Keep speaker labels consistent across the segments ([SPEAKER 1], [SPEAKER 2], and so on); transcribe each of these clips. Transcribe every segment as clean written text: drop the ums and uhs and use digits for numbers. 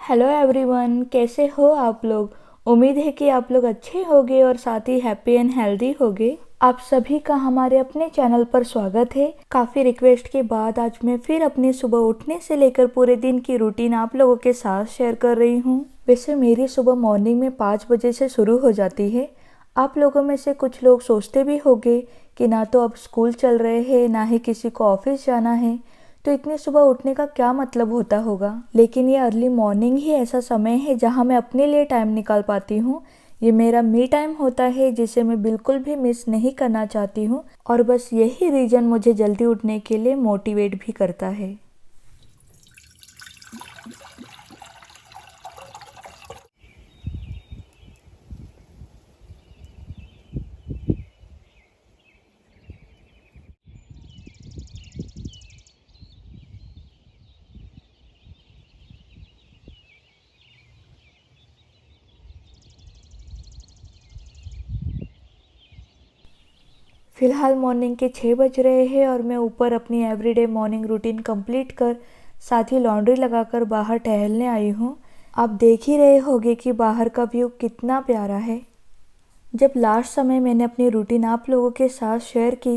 [SPEAKER 1] Hello everyone, कैसे हो आप लोग। उम्मीद है कि आप लोग अच्छे होंगे और साथ ही हैप्पी एंड हेल्दी होंगे। आप सभी का हमारे अपने चैनल पर स्वागत है। काफ़ी रिक्वेस्ट के बाद आज मैं फिर अपनी सुबह उठने से लेकर पूरे दिन की रूटीन आप लोगों के साथ शेयर कर रही हूँ। वैसे मेरी सुबह मॉर्निंग में 5 बजे से शुरू हो जाती है। आप लोगों में से कुछ लोग सोचते भी होंगे कि ना तो अब स्कूल चल रहे हैं, ना ही किसी को ऑफिस जाना है, तो इतनी सुबह उठने का क्या मतलब होता होगा। लेकिन ये अर्ली मॉर्निंग ही ऐसा समय है जहाँ मैं अपने लिए टाइम निकाल पाती हूँ। ये मेरा मी टाइम होता है जिसे मैं बिल्कुल भी मिस नहीं करना चाहती हूँ, और बस यही रीज़न मुझे जल्दी उठने के लिए मोटिवेट भी करता है। फ़िलहाल मॉर्निंग के 6 बज रहे हैं और मैं ऊपर अपनी एवरीडे मॉर्निंग रूटीन कंप्लीट कर साथ ही लॉन्ड्री लगाकर बाहर टहलने आई हूँ। आप देख ही रहे होंगे कि बाहर का व्यू कितना प्यारा है। जब लास्ट समय मैंने अपनी रूटीन आप लोगों के साथ शेयर की,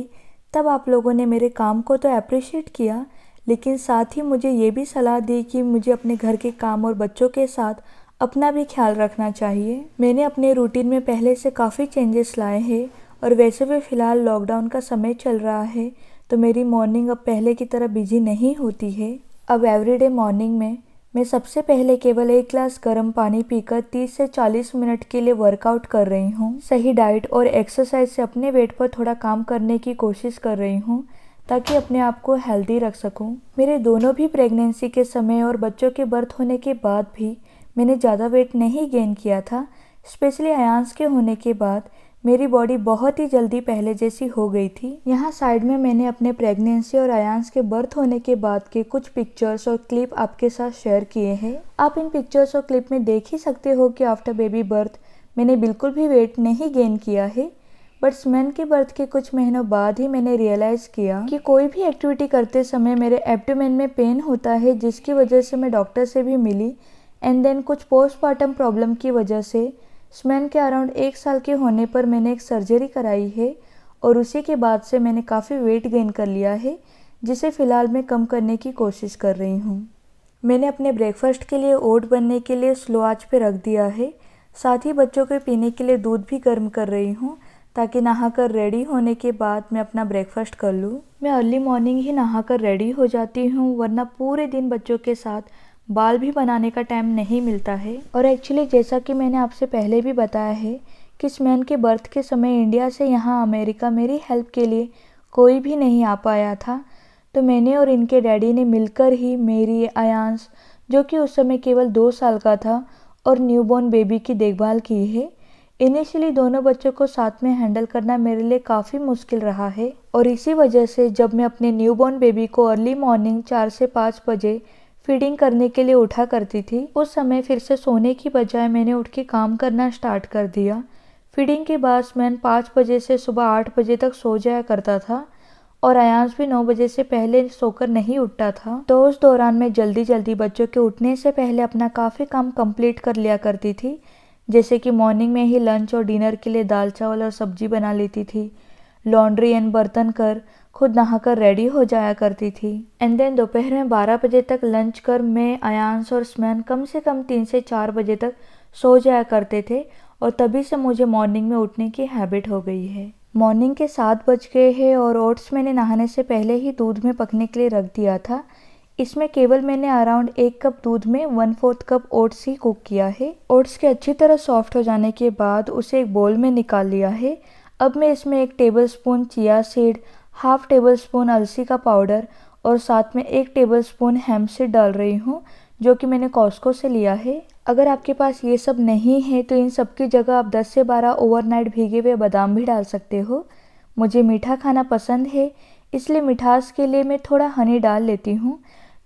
[SPEAKER 1] तब आप लोगों ने मेरे काम को तो अप्रिशिएट किया, लेकिन साथ ही मुझे ये भी सलाह दी कि मुझे अपने घर के काम और बच्चों के साथ अपना भी ख्याल रखना चाहिए। मैंने अपने रूटीन में पहले से काफ़ी चेंजेस लाए हैं, और वैसे भी फ़िलहाल लॉकडाउन का समय चल रहा है, तो मेरी मॉर्निंग अब पहले की तरह बिजी नहीं होती है। अब एवरीडे मॉर्निंग में मैं सबसे पहले केवल 1 ग्लास गर्म पानी पीकर 30 से 40 मिनट के लिए वर्कआउट कर रही हूँ। सही डाइट और एक्सरसाइज से अपने वेट पर थोड़ा काम करने की कोशिश कर रही हूँ, ताकि अपने आप को हेल्दी रख सकूँ। मेरे दोनों भी प्रेगनेंसी के समय और बच्चों के बर्थ होने के बाद भी मैंने ज़्यादा वेट नहीं गेन किया था। स्पेशली अयांश के होने के बाद मेरी बॉडी बहुत ही जल्दी पहले जैसी हो गई थी। यहाँ साइड में मैंने अपने प्रेगनेंसी और अयांश के बर्थ होने के बाद के कुछ पिक्चर्स और क्लिप आपके साथ शेयर किए हैं। आप इन पिक्चर्स और क्लिप में देख ही सकते हो कि आफ्टर बेबी बर्थ मैंने बिल्कुल भी वेट नहीं गेन किया है। बट स्मैन के बर्थ के कुछ महीनों बाद ही मैंने रियलाइज़ किया कि कोई भी एक्टिविटी करते समय मेरे एब्डोमेन में पेन होता है, जिसकी वजह से मैं डॉक्टर से भी मिली। एंड देन कुछ पोस्टमार्टम प्रॉब्लम की वजह से स्मैन के अराउंड 1 साल के होने पर मैंने एक सर्जरी कराई है, और उसी के बाद से मैंने काफ़ी वेट गेन कर लिया है, जिसे फ़िलहाल मैं कम करने की कोशिश कर रही हूँ। मैंने अपने ब्रेकफास्ट के लिए ओट बनने के लिए स्लो आंच पे रख दिया है। साथ ही बच्चों के पीने के लिए दूध भी गर्म कर रही हूँ, ताकि नहाकर रेडी होने के बाद मैं अपना ब्रेकफास्ट कर लूँ। मैं अर्ली मॉर्निंग ही नहाकर रेडी हो जाती हूँ, वरना पूरे दिन बच्चों के साथ बाल भी बनाने का टाइम नहीं मिलता है। और एक्चुअली जैसा कि मैंने आपसे पहले भी बताया है कि स्मैन के बर्थ के समय इंडिया से यहाँ अमेरिका मेरी हेल्प के लिए कोई भी नहीं आ पाया था, तो मैंने और इनके डैडी ने मिलकर ही मेरी अयांश, जो कि उस समय केवल 2 साल का था, और न्यूबॉर्न बेबी की देखभाल की है। इनिशियली दोनों बच्चों को साथ में हैंडल करना मेरे लिए काफ़ी मुश्किल रहा है, और इसी वजह से जब मैं अपने न्यूबॉर्न बेबी को अर्ली मॉर्निंग 4 से 5 बजे फीडिंग करने के लिए उठा करती थी, उस समय फिर से सोने की बजाय मैंने उठ के काम करना स्टार्ट कर दिया। फीडिंग के बाद स्मैन 5 बजे से सुबह 8 बजे तक सो जाया करता था, और अयांश भी 9 बजे से पहले सोकर नहीं उठता था। तो उस दौरान मैं जल्दी जल्दी बच्चों के उठने से पहले अपना काफ़ी काम कंप्लीट कर लिया करती थी, जैसे कि मॉर्निंग में ही लंच और डिनर के लिए दाल चावल और सब्जी बना लेती थी, लॉन्ड्री एंड बर्तन कर खुद नहाकर रेडी हो जाया करती थी। एंड देन दोपहर में 12 बजे तक लंच कर मैं, अयांश और स्मैन कम से कम 3 से 4 बजे तक सो जाया करते थे, और तभी से मुझे मॉर्निंग में उठने की हैबिट हो गई है। मॉर्निंग के 7 बज गए हैं और ओट्स मैंने नहाने से पहले ही दूध में पकने के लिए रख दिया था। इसमें केवल मैंने अराउंड 1 कप दूध में 1/4 कप ओट्स ही कुक किया है। ओट्स के अच्छी तरह सॉफ्ट हो जाने के बाद उसे एक बोल में निकाल लिया है। अब मैं इसमें 1 tablespoon chia seed, half table spoon अलसी का पाउडर और साथ में 1 टेबलस्पून हेम्प सीड डाल रही हूँ, जो कि मैंने कॉस्को से लिया है। अगर आपके पास ये सब नहीं है तो इन सब की जगह आप 10 से 12 ओवरनाइट भीगे हुए बादाम भी डाल सकते हो। मुझे मीठा खाना पसंद है, इसलिए मिठास के लिए मैं थोड़ा हनी डाल लेती हूँ।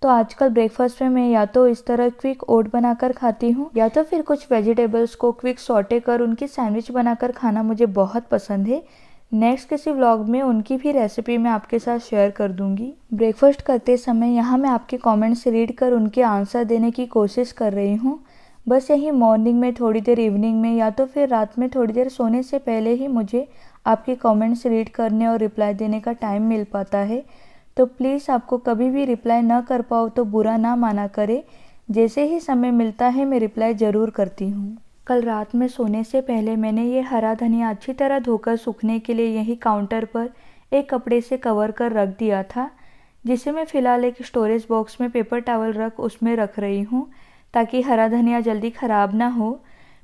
[SPEAKER 1] तो आजकल ब्रेकफास्ट में मैं या तो इस तरह क्विक ओट बनाकर खाती हूँ, या तो फिर कुछ वेजिटेबल्स को क्विक सॉटे कर उनकी सैंडविच बनाकर खाना मुझे बहुत पसंद है, नेक्स्ट किसी व्लॉग में उनकी भी रेसिपी मैं आपके साथ शेयर कर दूंगी। ब्रेकफास्ट करते समय यहाँ मैं आपके कमेंट्स रीड कर उनके आंसर देने की कोशिश कर रही हूँ। बस यही मॉर्निंग में थोड़ी देर, इवनिंग में या तो फिर रात में थोड़ी देर सोने से पहले ही मुझे आपके कमेंट्स रीड करने और रिप्लाई देने का टाइम मिल पाता है। तो प्लीज़ आपको कभी भी रिप्लाई ना कर पाओ तो बुरा ना माना करे। जैसे ही समय मिलता है मैं रिप्लाई ज़रूर करती हूँ। कल रात में सोने से पहले मैंने ये हरा धनिया अच्छी तरह धोकर सूखने के लिए यही काउंटर पर एक कपड़े से कवर कर रख दिया था, जिसे मैं फ़िलहाल एक स्टोरेज बॉक्स में पेपर टॉवल रख उसमें रख रही हूँ ताकि हरा धनिया जल्दी ख़राब ना हो।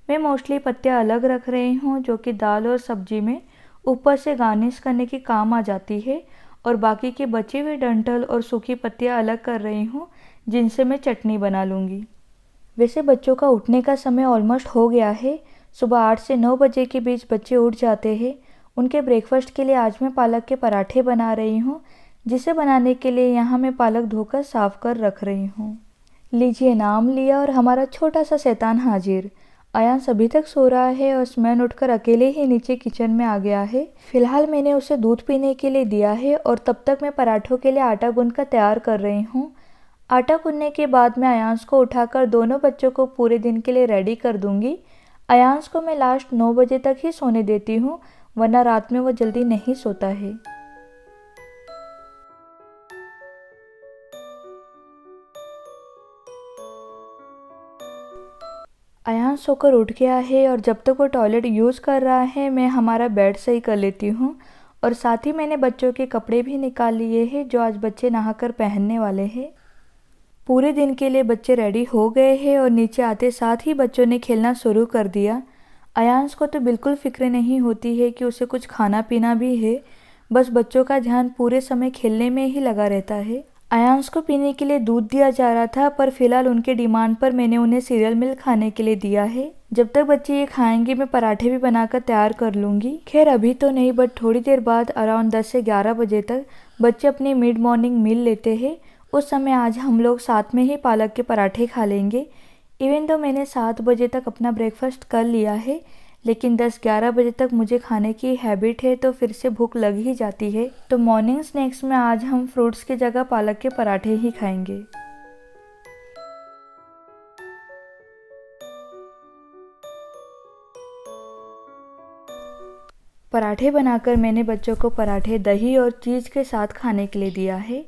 [SPEAKER 1] मैं मोस्टली पत्तियाँ अलग रख रही हूँ जो कि दाल और सब्जी में ऊपर से गार्निश करने के काम आ जाती है, और बाकी के बचे हुए डंठल और सूखी पत्तियाँ अलग कर रही हूँ जिनसे मैं चटनी बना लूँगी। वैसे बच्चों का उठने का समय ऑलमोस्ट हो गया है। सुबह 8 से 9 बजे के बीच बच्चे उठ जाते हैं। उनके ब्रेकफास्ट के लिए आज मैं पालक के पराठे बना रही हूँ, जिसे बनाने के लिए यहाँ मैं पालक धोकर साफ कर रख रही हूँ। लीजिए, नाम लिया और हमारा छोटा सा शैतान हाजिर। अयांश अभी तक सो रहा है और स्मैन उठकर अकेले ही नीचे किचन में आ गया है। फिलहाल मैंने उसे दूध पीने के लिए दिया है और तब तक मैं पराठों के लिए आटा गूंथकर तैयार कर रही हूँ। आटा गूंथने के बाद मैं अयांश को उठाकर दोनों बच्चों को पूरे दिन के लिए रेडी कर दूंगी। अयांश को मैं लास्ट 9 बजे तक ही सोने देती हूँ, वरना रात में वो जल्दी नहीं सोता है। अयांश सोकर उठ गया है और जब तक वो टॉयलेट यूज़ कर रहा है मैं हमारा बेड सही कर लेती हूँ, और साथ ही मैंने बच्चों के कपड़े भी निकाल लिए हैं जो आज बच्चे नहाकर पहनने वाले हैं। पूरे दिन के लिए बच्चे रेडी हो गए हैं और नीचे आते साथ ही बच्चों ने खेलना शुरू कर दिया। अयांश को तो बिल्कुल फिक्र नहीं होती है कि उसे कुछ खाना पीना भी है, बस बच्चों का ध्यान पूरे समय खेलने में ही लगा रहता है। अयांश को पीने के लिए दूध दिया जा रहा था, पर फिलहाल उनके डिमांड पर मैंने उन्हें सीरियल मिल्क खाने के लिए दिया है। जब तक बच्चे ये खाएंगे मैं पराठे भी बनाकर तैयार कर लूँगी। खैर अभी तो नहीं, बट थोड़ी देर बाद अराउंड 10 से 11 बजे तक बच्चे अपनी मिड मॉर्निंग मील लेते हैं। उस समय आज हम लोग साथ में ही पालक के पराठे खा लेंगे। इवन तो मैंने 7 बजे तक अपना ब्रेकफास्ट कर लिया है, लेकिन 10-11 बजे तक मुझे खाने की हैबिट है तो फिर से भूख लग ही जाती है। तो मॉर्निंग स्नैक्स में आज हम फ्रूट्स की जगह पालक के पराठे ही खाएंगे। पराठे बनाकर मैंने बच्चों को पराठे दही और चीज़ के साथ खाने के लिए दिया है।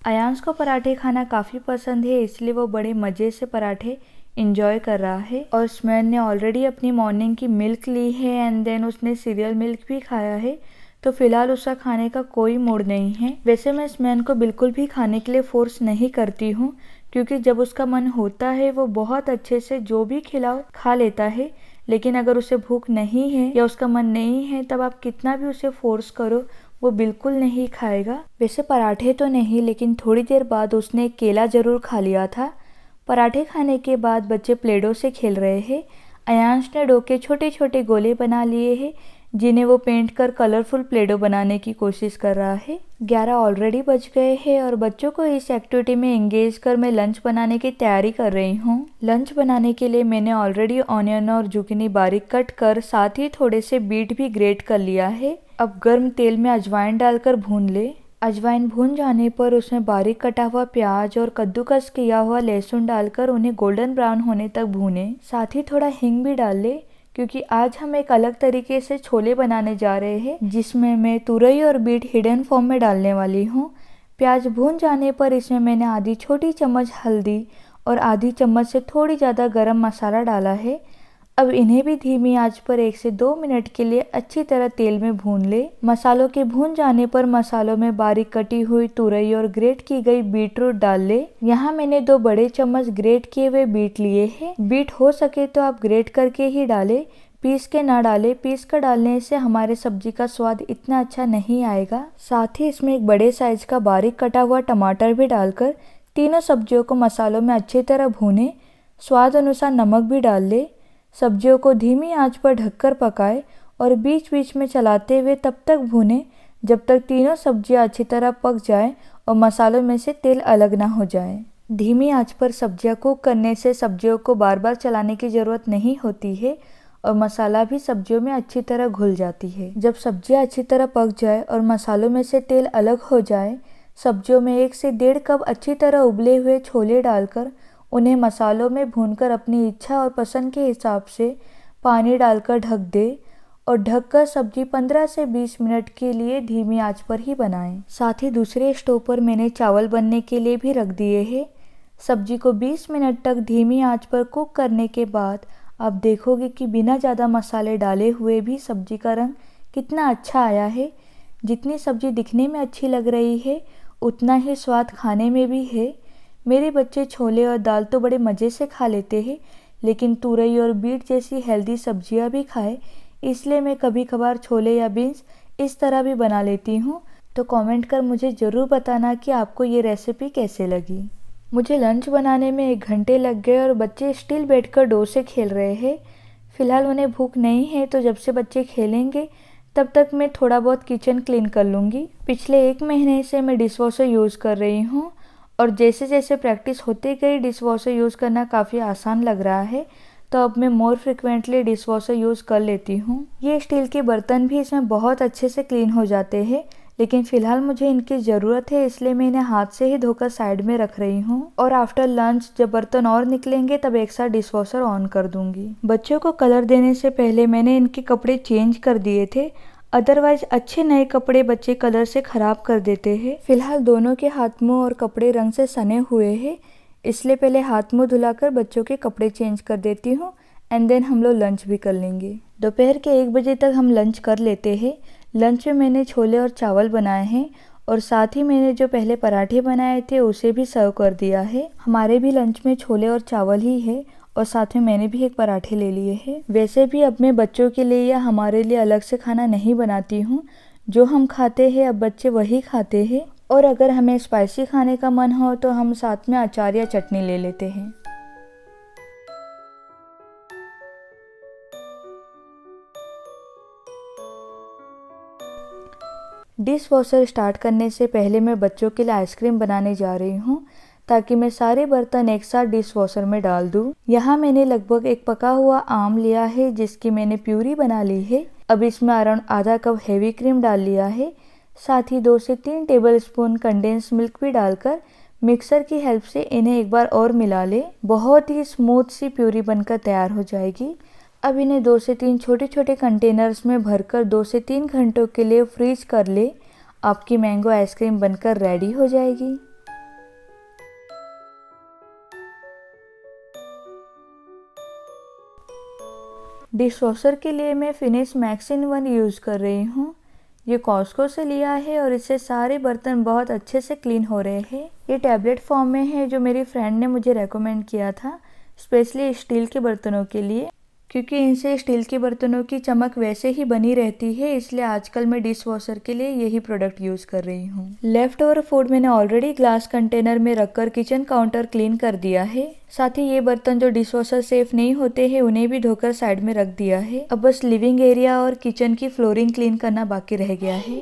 [SPEAKER 1] अयांश को पराठे खाना काफ़ी पसंद है, इसलिए वो बड़े मज़े से पराठे इंजॉय कर रहा है। और स्मैन ने ऑलरेडी अपनी मॉर्निंग की मिल्क ली है एंड देन उसने सीरियल मिल्क भी खाया है, तो फिलहाल उसका खाने का कोई मूड नहीं है। वैसे मैं स्मैन को बिल्कुल भी खाने के लिए फोर्स नहीं करती हूँ, क्योंकि जब उसका मन होता है वो बहुत अच्छे से जो भी खिलाओ खा लेता है, लेकिन अगर उसे भूख नहीं है या उसका मन नहीं है तब आप कितना भी उसे फोर्स करो वो बिल्कुल नहीं खाएगा। वैसे पराठे तो नहीं, लेकिन थोड़ी देर बाद उसने एक केला ज़रूर खा लिया था। पराठे खाने के बाद बच्चे प्लेडो से खेल रहे हैं। अयांश ने डो के छोटे छोटे गोले बना लिए हैं, जिन्हें वो पेंट कर कलरफुल प्लेडो बनाने की कोशिश कर रहा है। 11 ऑलरेडी बज गए हैं और बच्चों को इस एक्टिविटी में एंगेज कर मैं लंच बनाने की तैयारी कर रही हूँ। लंच बनाने के लिए मैंने ऑलरेडी ऑनियन और जुकीनी बारीक कट कर साथ ही थोड़े से बीट भी ग्रेट कर लिया है। अब गर्म तेल में अजवाइन डालकर भून ले। अजवाइन भून जाने पर उसमें बारीक कटा हुआ प्याज और कद्दूकस किया हुआ लहसुन डालकर उन्हें गोल्डन ब्राउन होने तक भूनें। साथ ही थोड़ा हींग भी डाल ले, क्योंकि आज हम एक अलग तरीके से छोले बनाने जा रहे हैं, जिसमें मैं तुरई और बीट हिडन फॉर्म में डालने वाली हूँ। प्याज भून जाने पर इसमें मैंने आधी छोटी चम्मच हल्दी और आधी चम्मच से थोड़ी ज़्यादा गरम मसाला डाला है। अब इन्हें भी धीमी आंच पर 1 से 2 मिनट के लिए अच्छी तरह तेल में भून ले। मसालों के भून जाने पर मसालों में बारीक कटी हुई तुरई और ग्रेट की गई बीटरूट डाल ले। यहाँ मैंने 2 बड़े चम्मच ग्रेट किए हुए बीट लिए हैं। बीट हो सके तो आप ग्रेट करके ही डालें, पीस के ना डालें। पीस कर डालने से हमारे सब्जी का स्वाद इतना अच्छा नहीं आएगा। साथ ही इसमें एक बड़े साइज का बारीक कटा हुआ टमाटर भी डालकर तीनों सब्जियों को मसालों में अच्छी तरह भूने। स्वाद अनुसार नमक भी डाल ले। सब्जियों को धीमी आंच पर ढककर पकाएं और बीच बीच में चलाते हुए तब तक भूनें जब तक तीनों सब्जियां अच्छी तरह पक जाएं और मसालों में से तेल अलग ना हो जाए। धीमी आंच पर सब्जियां कुक करने से सब्जियों को बार बार चलाने की ज़रूरत नहीं होती है और मसाला भी सब्जियों में अच्छी तरह घुल जाती है। जब सब्जियां अच्छी तरह पक जाए और मसालों में से तेल अलग हो जाए, सब्जियों में 1 से 1.5 कप अच्छी तरह उबले हुए छोले डालकर उन्हें मसालों में भूनकर अपनी इच्छा और पसंद के हिसाब से पानी डालकर ढक दे और ढककर सब्जी 15 से 20 मिनट के लिए धीमी आंच पर ही बनाएं। साथ ही दूसरे स्टोव पर मैंने चावल बनने के लिए भी रख दिए हैं। सब्जी को 20 मिनट तक धीमी आंच पर कुक करने के बाद आप देखोगे कि बिना ज़्यादा मसाले डाले हुए भी सब्जी का रंग कितना अच्छा आया है। जितनी सब्जी दिखने में अच्छी लग रही है, उतना ही स्वाद खाने में भी है। मेरे बच्चे छोले और दाल तो बड़े मज़े से खा लेते हैं, लेकिन तुरई और बीट जैसी हेल्दी सब्जियां भी खाए, इसलिए मैं कभी कभार छोले या बीन्स इस तरह भी बना लेती हूँ। तो कमेंट कर मुझे ज़रूर बताना कि आपको ये रेसिपी कैसे लगी। मुझे लंच बनाने में 1 घंटे लग गए और बच्चे स्टिल बैठकर डोसे खेल रहे हैं। फ़िलहाल उन्हें भूख नहीं है, तो जब से बच्चे खेलेंगे तब तक मैं थोड़ा बहुत किचन क्लीन कर लूँगी। पिछले 1 महीने से मैं डिश वॉशर यूज़ कर रही हूँ और जैसे जैसे प्रैक्टिस होते गई डिश वॉशर यूज़ करना काफ़ी आसान लग रहा है, तो अब मैं more frequently dish washer use कर लेती हूँ। ये स्टील के बर्तन भी इसमें बहुत अच्छे से क्लीन हो जाते हैं, लेकिन फ़िलहाल मुझे इनकी ज़रूरत है, इसलिए मैं इन्हें हाथ से ही धोकर साइड में रख रही हूँ और आफ्टर लंच जब बर्तन और निकलेंगे तब एक साथ डिश वॉशर ऑन कर दूँगी। बच्चों को कलर देने से पहले मैंने इनके कपड़े चेंज कर दिए थे, अदरवाइज अच्छे नए कपड़े बच्चे कलर से ख़राब कर देते हैं। फिलहाल दोनों के हाथ मुंह और कपड़े रंग से सने हुए हैं, इसलिए पहले हाथ मुंह धुलाकर बच्चों के कपड़े चेंज कर देती हूँ एंड देन हम लोग लंच भी कर लेंगे। दोपहर के 1 बजे तक हम लंच कर लेते हैं। लंच में मैंने छोले और चावल बनाए हैं और साथ ही मैंने जो पहले पराठे बनाए थे उसे भी सर्व कर दिया है। हमारे भी लंच में छोले और चावल ही है और साथ में मैंने भी 1 पराठे ले लिए हैं। वैसे भी अब मैं बच्चों के लिए या हमारे लिए अलग से खाना नहीं बनाती हूँ, जो हम खाते हैं अब बच्चे वही खाते हैं, और अगर हमें स्पाइसी खाने का मन हो तो हम साथ में अचार या चटनी ले लेते हैं। डिश वॉशर स्टार्ट करने से पहले मैं बच्चों के लिए आइसक्रीम बनाने जा रही हूँ, ताकि मैं सारे बर्तन एक साथ डिश वॉशर में डाल दूँ। यहाँ मैंने लगभग 1 पका हुआ आम लिया है, जिसकी मैंने प्यूरी बना ली है। अब इसमें अराउंड आधा कप हेवी क्रीम डाल लिया है। साथ ही 2 से 3 टेबलस्पून कंडेंस मिल्क भी डालकर मिक्सर की हेल्प से इन्हें एक बार और मिला ले। बहुत ही स्मूथ सी प्यूरी बनकर तैयार हो जाएगी। अब इन्हें 2 से 3 छोटे छोटे कंटेनर्स में भरकर 2 से 3 घंटों के लिए फ्रीज कर ले। आपकी मैंगो आइसक्रीम बनकर रेडी हो जाएगी। डिश वॉशर के लिए मैं फिनिश मैक्स इन 1 यूज़ कर रही हूँ। ये कॉस्को से लिया है और इससे सारे बर्तन बहुत अच्छे से क्लीन हो रहे हैं। ये टैबलेट फॉर्म में है, जो मेरी फ्रेंड ने मुझे रेकमेंड किया था, स्पेशली स्टील के बर्तनों के लिए, क्योंकि इनसे स्टील के बर्तनों की चमक वैसे ही बनी रहती है। इसलिए आजकल मैं डिश वॉशर के लिए यही प्रोडक्ट यूज़ कर रही हूँ। लेफ्ट ओवर फूड मैंने ऑलरेडी ग्लास कंटेनर में रखकर किचन काउंटर क्लीन कर दिया है। साथ ही ये बर्तन जो डिश वॉशर सेफ नहीं होते हैं उन्हें भी धोकर साइड में रख दिया है। अब बस लिविंग एरिया और किचन की फ्लोरिंग क्लीन करना बाकी रह गया है।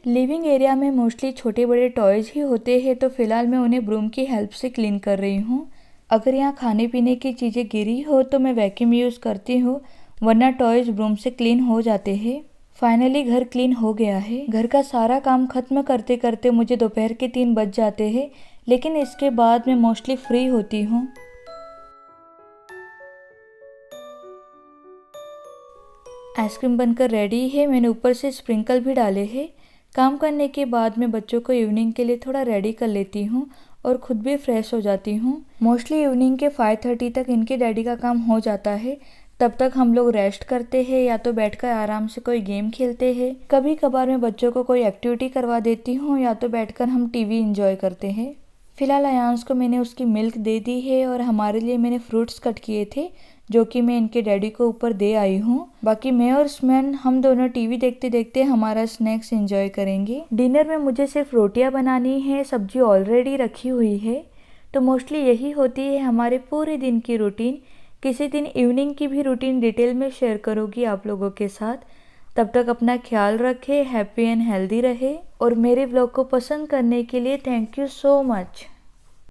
[SPEAKER 1] लिविंग एरिया में मोस्टली छोटे बड़े टॉयज ही होते हैं, तो फिलहाल मैं उन्हें ब्रूम की हेल्प से क्लीन कर रही हूँ। अगर यहाँ खाने पीने की चीज़ें गिरी हो तो मैं वैक्यूम यूज़ करती हूँ, वरना टॉयज ब्रूम से क्लीन हो जाते हैं। फाइनली घर क्लीन हो गया है। घर का सारा काम खत्म करते करते मुझे दोपहर के 3 बज जाते हैं, लेकिन इसके बाद मैं मोस्टली फ्री होती हूँ। आइसक्रीम बनकर रेडी है। मैंने ऊपर से स्प्रिंकल भी डाले हैं। काम करने के बाद मैं बच्चों को इवनिंग के लिए थोड़ा रेडी कर लेती हूँ और खुद भी फ्रेश हो जाती हूँ। मोस्टली इवनिंग के 5:30 तक इनके डैडी का काम हो जाता है। तब तक हम लोग रेस्ट करते हैं या तो बैठकर आराम से कोई गेम खेलते हैं। कभी कभार मैं बच्चों को कोई एक्टिविटी करवा देती हूँ या तो बैठकर हम टीवी एंजॉय करते हैं। फिलहाल अयांश को मैंने उसकी मिल्क दे दी है और हमारे लिए मैंने फ्रूट्स कट किए थे, जो कि मैं इनके डैडी को ऊपर दे आई हूँ। बाकी मैं और स्मैन हम दोनों टीवी देखते देखते हमारा स्नैक्स एंजॉय करेंगे। डिनर में मुझे सिर्फ रोटियां बनानी है, सब्जी ऑलरेडी रखी हुई है। तो मोस्टली यही होती है हमारे पूरे दिन की रूटीन। किसी दिन इवनिंग की भी रूटीन डिटेल में शेयर करूँगी आप लोगों के साथ। तब तक अपना ख्याल रखें, हैप्पी एंड हेल्दी रहे और मेरे ब्लॉग को पसंद करने के लिए थैंक यू सो मच।